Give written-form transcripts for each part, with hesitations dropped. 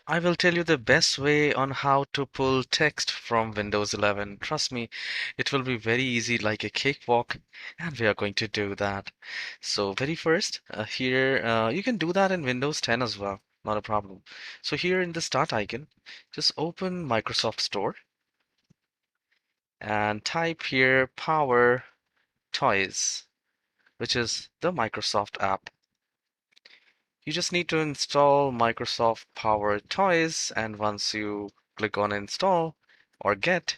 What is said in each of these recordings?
I will tell you the best way on how to pull text from Windows 11. Trust me, it will be very easy like a cakewalk, and we are going to do that. So very first, here, you can do that in Windows 10 as well, not a problem. So here in the start icon, just open Microsoft Store and type here Power Toys, which is the Microsoft app. You just need to install Microsoft Power Toys, and once you click on install or get,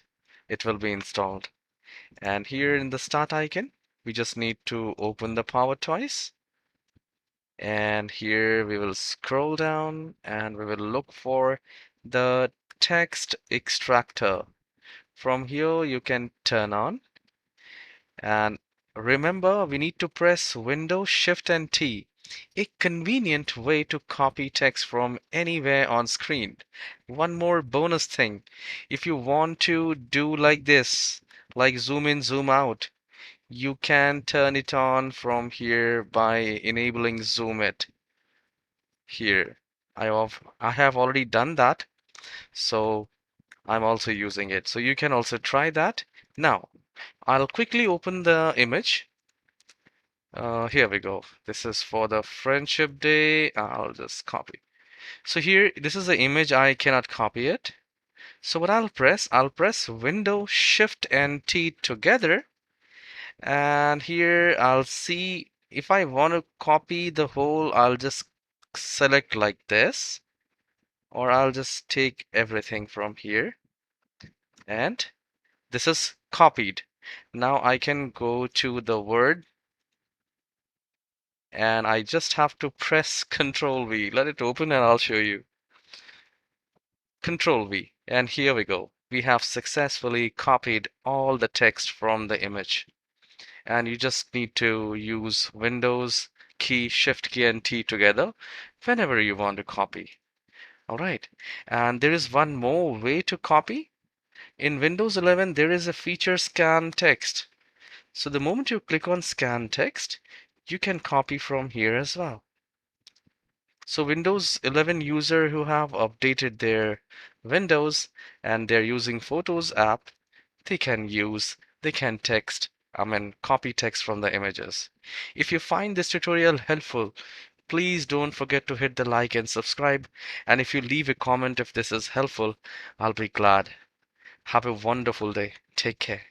it will be installed. And here in the start icon, we just need to open the Power Toys. And here we will scroll down and we will look for the text extractor. From here, you can turn on. And remember, we need to press Windows Shift and T, a convenient way to copy text from anywhere on screen. One more bonus thing, if you want to do like this, like zoom in, zoom out, you can turn it on from here by enabling zoom it here. I have already done that, so I'm also using it. So you can also try that. Now, I'll quickly open the image. Here we go. This is for the Friendship Day. I'll just copy. So here, this is the image. I cannot copy it. So what I'll press Window Shift and T together. And here I'll see if I want to copy the whole, I'll just select like this, or I'll just take everything from here. And this is copied. Now I can go to the Word and I just have to press Control V. Let it open and I'll show you. Control V. And here we go. We have successfully copied all the text from the image. And you just need to use Windows key, Shift key, and T together whenever you want to copy. All right. And there is one more way to copy. In Windows 11, there is a feature Scan Text. So the moment you click on Scan Text, you can copy from here as well. So Windows 11 user who have updated their Windows and they're using Photos app, they can copy text from the images. If you find this tutorial helpful, please don't forget to hit the like and subscribe. And if you leave a comment if this is helpful, I'll be glad. Have a wonderful day. Take care.